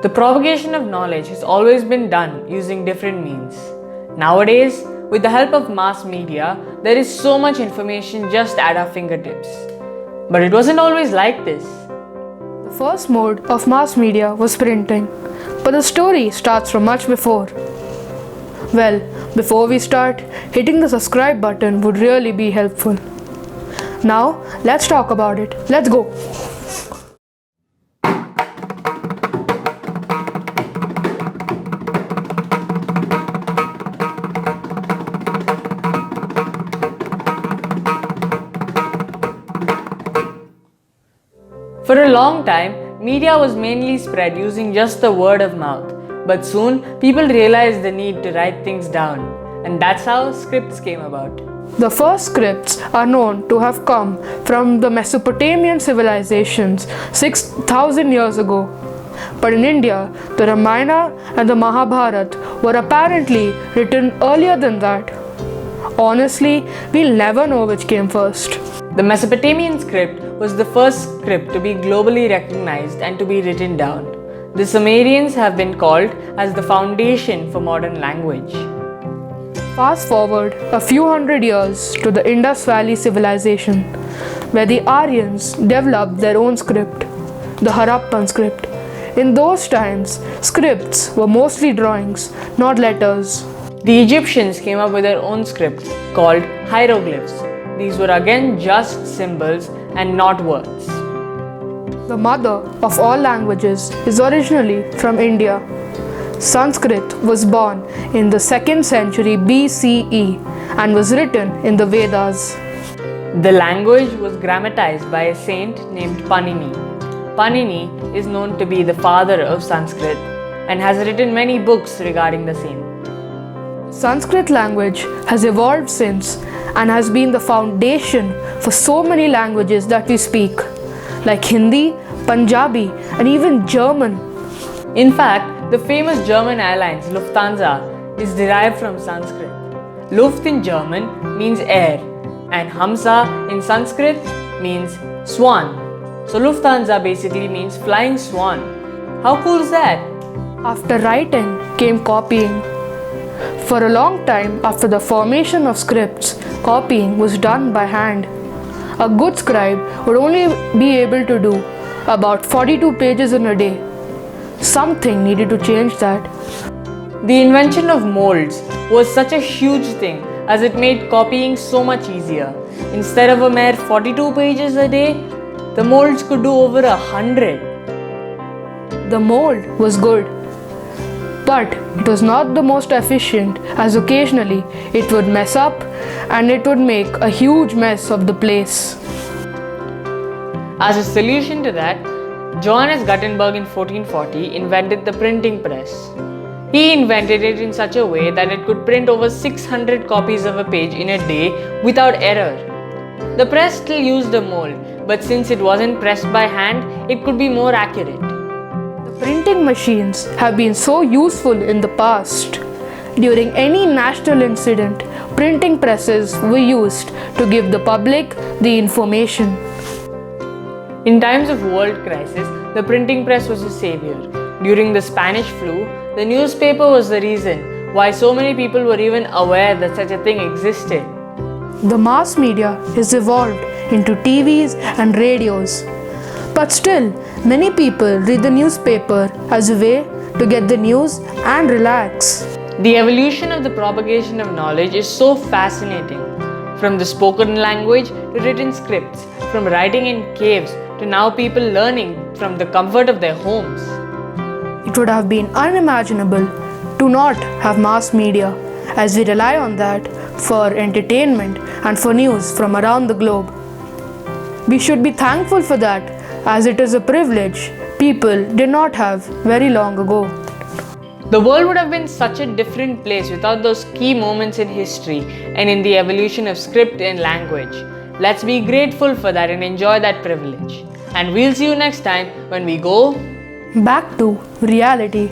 The propagation of knowledge has always been done using different means. Nowadays, with the help of mass media, there is so much information just at our fingertips. But it wasn't always like this. The first mode of mass media was printing, but the story starts from much before. Well, before we start, hitting the subscribe button would really be helpful. Now, let's talk about it. Let's go! For a long time, media was mainly spread using just the word of mouth, but soon people realized the need to write things down, and that's how scripts came about. The first scripts are known to have come from the Mesopotamian civilizations 6,000 years ago. But in India, the Ramayana and the Mahabharata were apparently written earlier than that. Honestly, we'll never know which came first. The Mesopotamian script was the first script to be globally recognized and to be written down. The Sumerians have been called as the foundation for modern language. Fast forward a few hundred years to the Indus Valley civilization, where the Aryans developed their own script, the Harappan script. In those times, scripts were mostly drawings, not letters. The Egyptians came up with their own script called hieroglyphs. These were again just symbols and not words. The mother of all languages is originally from India. Sanskrit was born in the 2nd century BCE and was written in the Vedas. The language was grammatized by a saint named Panini. Panini is known to be the father of Sanskrit and has written many books regarding the same. Sanskrit language has evolved since and has been the foundation for so many languages that we speak, like Hindi, Punjabi, and even German. In fact, the famous German airlines Lufthansa is derived from Sanskrit. Luft in German means air, and Hamsa in Sanskrit means swan. So Lufthansa basically means flying swan. How cool is that? After writing came copying. For a long time after the formation of scripts, copying was done by hand. A good scribe would only be able to do about 42 pages in a day. Something needed to change that. The invention of molds was such a huge thing as it made copying so much easier. Instead of a mere 42 pages a day, the molds could do over 100. The mold was good, but it was not the most efficient, as occasionally it would mess up and it would make a huge mess of the place. As a solution to that, Johannes Gutenberg in 1440 invented the printing press. He invented it in such a way that it could print over 600 copies of a page in a day without error. The press still used a mold, but since it wasn't pressed by hand, it could be more accurate. The printing machines have been so useful in the past. During any national incident, printing presses were used to give the public the information. In times of world crisis, the printing press was a savior. During the Spanish flu, the newspaper was the reason why so many people were even aware that such a thing existed. The mass media has evolved into TVs and radios. But still, many people read the newspaper as a way to get the news and relax. The evolution of the propagation of knowledge is so fascinating. From the spoken language to written scripts, from writing in caves to now people learning from the comfort of their homes. It would have been unimaginable to not have mass media, as we rely on that for entertainment and for news from around the globe. We should be thankful for that, as it is a privilege people did not have very long ago. The world would have been such a different place without those key moments in history and in the evolution of script and language. Let's be grateful for that and enjoy that privilege. And we'll see you next time when we go back to reality.